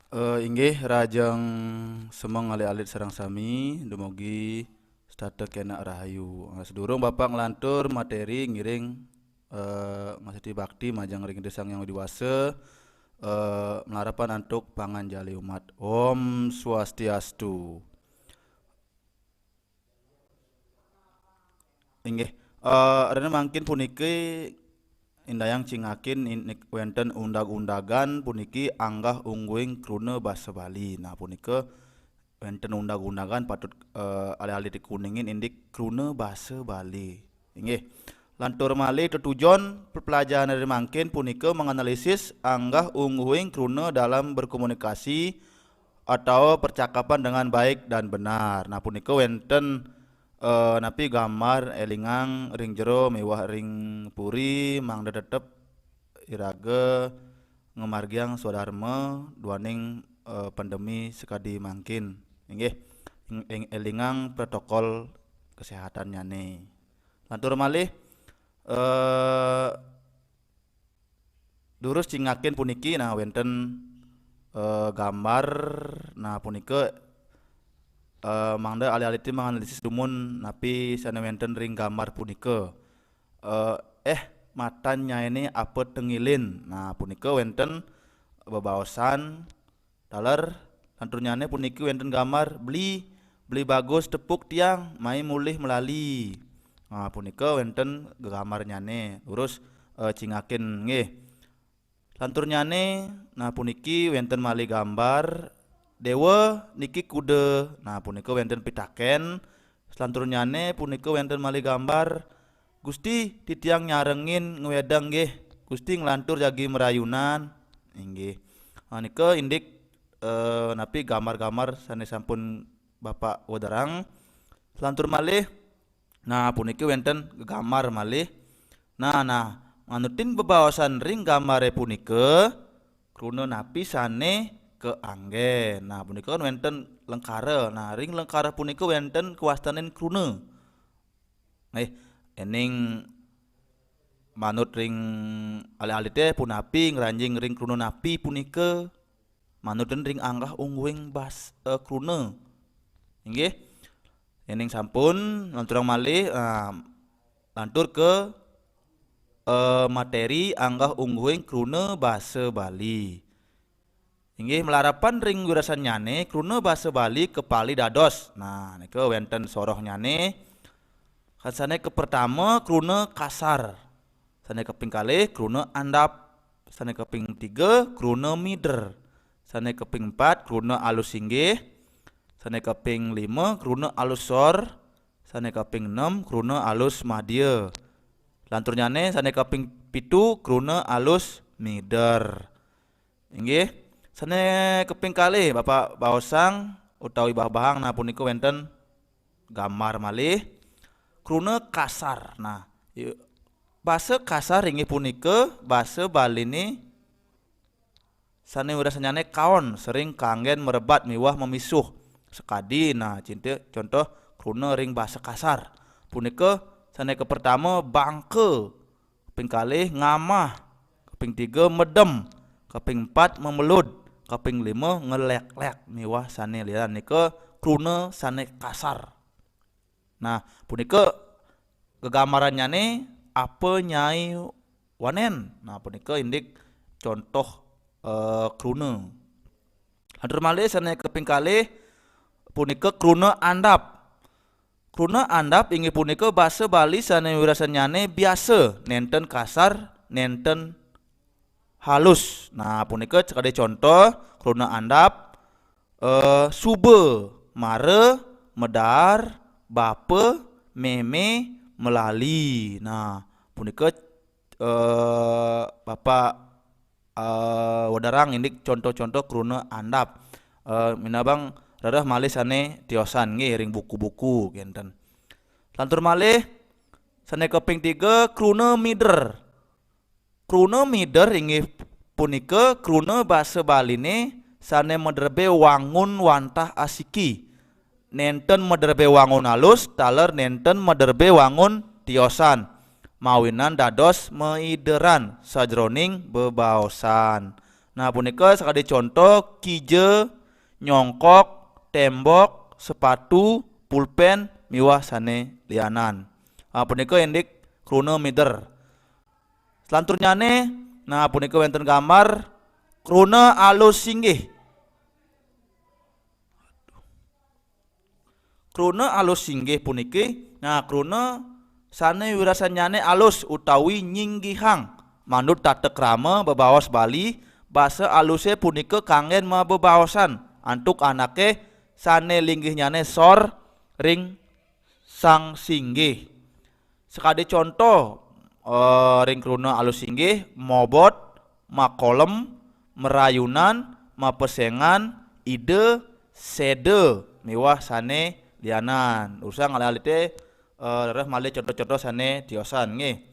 Inggih rajeng semeng alit-alit sareng sami dumugi starte kena rahayu. Sedurung Bapak nglantur materi ngiring ngasih bakti majang ring desang yang diwase melarapan antuk panganjali umat. Om Swastiastu. Inggih adana mangkin puniki indayang cingakin wenten undag-undagan puniki anggah ungguing krune basa Bali. Nah punika wenten undag-undagan patut alih-alih dikuningin indik krune basa Bali. Inggih. Lantur malih tujuan pelajaran dari mangkin punika menganalisis anggah ungguing krune dalam berkomunikasi atau percakapan dengan baik dan benar. Nah punika wenten napi gambar elingang ring jero mewah ring puri mangda tetep iraga ngemargiang swadharma duaning pandemi sekadi mangkin. Inggih elingang protokol kesehatannya nih. Lantur malih durus cingakin puniki nah wenten gambar nah punika mangda alih-alih ti menganalisis dumun napi sana wenten ring gambar punika matanya ini apa tengilin. Nah punika wenten bebaosan taler lanturnyane puniki wenten gambar beli bagus tepuk tiang mai mulih melali. Nah punika wenten gambarnyane urus cingakin nggih. Lanturnyane nah puniki wenten malih gambar dewa niki kuda. Nah punika wenten pitaken. Selanturnyane punika wenten malih gambar Gusti titiang nyarengin ngewedang nggih. Gusti nglantur jagi merayunan inggih. Nika indik napi gambar-gambar sanes sampun Bapak wedarang. Selantur malih nah puniki wenten gambar malih. Nah manutin bebawasan ring gambare punika kruna napi sane keanggen. Nah punika kan wenten lengkara. Nah ring lengkara punika wenten kewastanen kruna. Ening manut ring alih-alih teh punapi ngranjing ring kruna napi punika manuten ring anggah ungguing bas kruna. Inggih. Ening sampun lanturang malih lantur ke materi anggah ungguing kruna basa Bali. Inggih melarapan ring wirasan nyane kruna basa Bali kepali dados. Nah nika wenten soroh nyane. Kasane ke pertama kruna kasar. Sane keping kalih kruna andap. Sane keping 3 kruna mider. Sane keping 4 kruna alus inggih. Sane keping 5 kruna alus sor. Sane keping 6 kruna alus madya. Lanturnyane sane keping 7 kruna alus mider. Inggih. Sane keping kalih Bapak baosang utawi bahang nah punika wenten gambar malih kruna kasar. Nah basa kasar inggih punika basa Bali ini sane wirasanyane kaon sering kanggen merebat miwah memisuh sekadi. Nah contoh kruna ring basa kasar punika sane ke pertama bangke, keping kalih ngamah, keping 3 medem, keping 4 memelud, keping 5 ngelek-lek miwah sane lian nika kruna sane kasar. Nah punika gegamarannya nih apa nyai wanen. Nah punika indik contoh kruna. Lantur malih sane keping kalih punika kruna andap. Kruna andap inggih punika basa Bali sane wirasanyane biasa nenten kasar nenten halus. Nah punika sekali contoh kruna andap sube, mare, medar, bape, meme, melali. Nah punika Bapak wadarang indik contoh-contoh kruna andap. Minabang radah malih sane tiosan nggih ring buku-buku genten. Lantur malih sane keping 3 kruna mider. Kruna mider inggih punika kruna basa Baline sane mederbe wangun wantah asiki. Nenten mederbe wangun alus taler nenten mederbe wangun tiosan. Mawinan dados meideran sajroning bebaosan. Nah punika sakadi contoh kije, nyongkok, tembok, sepatu, pulpen, miwah sane lianan. Nah punika indik kruna mider. Selanturnyane, nah punika wonten gambar kruna alus singgih. Kruna alus singgih puniki, nah kruna sane wirasanyane alus utawi nyinggihang. Manut tata krama bebaos Bali, basa aluse punika kangen bebaosan antuk anake sane linggihnyane sor ring sang singgih. Sekadi contoh ring kruna alus singgih mobot, makolem, merayunan, mapesengan, ide, sede, miwah sane lianan. Usah ngalalite reh malih contoh-contoh sane tiosan nggih.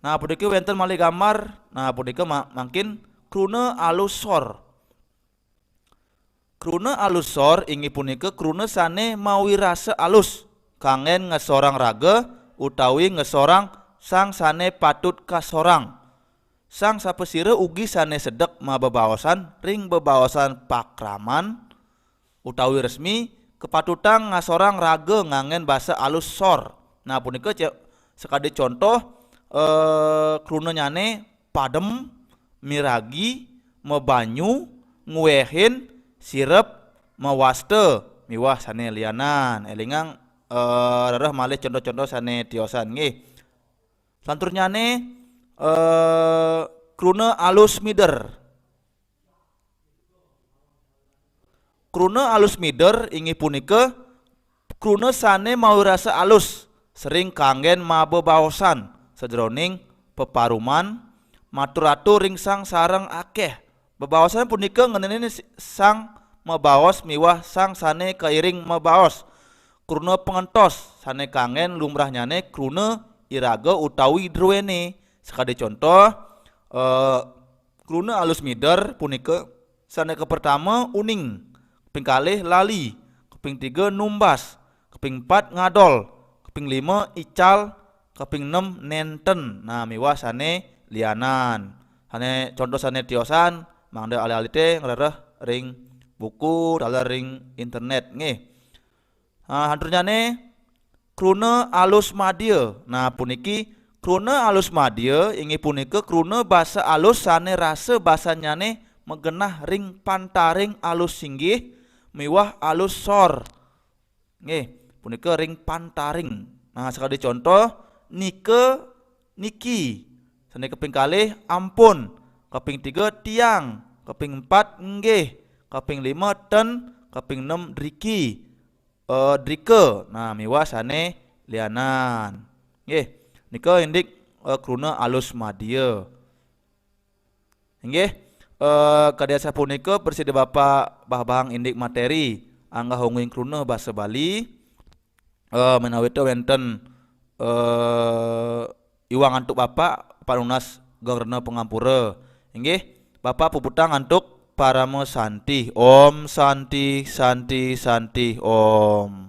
Nah puniki wonten malih gambar. Nah punika mangkin kruna alus sor. Kruna alus sor inggih punika kruna sane mawi rasa alus kangen ngesorang raga utawi ngesorang sang sane patut kasorang. Sang sapesire ugi sane sedek bebaosan ring bebaosan pakraman utawi resmi kepatutang ngasorang raga ngangen basa alus sor. Nah punika sekadi contoh kruna nyane padem, miragi, mebanyu, nguehin, sirep, mewaste, miwah sane lianan. Elingang rereh malih contoh-contoh sane tiosan nggih. Santurnyane kruna alus mider. Kruna alus mider inggih punika kruna sane mau rasa alus sering kangen bebaosan sajroning peparuman matur-atur ring sang sareng akeh. Bebaosan punika ngeneni sang mebaos miwah sang sane kairing mebaos. Kruna pengentos sane kangen lumrahnyane kruna iraga utawi drwene. Sekadi contoh kruna alus mider punika sane kepertama uning, keping kalih lali, keping 3 numbas, keping 4 ngadol, keping 5 ical, keping 6 nenten. Nah miwah sane lianan. Sane contoh sane tiosan mangda alih-alih ngrereh ring buku dalam ring internet nggih. Nah hanturnyane kruna alus madya. Nah puniki kruna alus madya inggih punika kruna basa alus sane rasa basanyane megenah ring pantaring alus singgih miwah alus sor. Nggih, punika ring pantaring. Nah sekali contoh nike, niki. Sane keping kalih ampun, keping 3 tiang, keping 4 nggih, keping 5 ten, keping 6 driki, drike. Nah miwah sane lianan. Nggih, nika indik kruna alus madya. Nggih, kadya sapunika presida Bapak bah-bahang indik materi angga honging kruna basa Bali menawi wonten iwang antuk Bapak panunas Gagana Pangampura. Inggih, Bapak puputang antuk parama santi. Om santi santi santi om.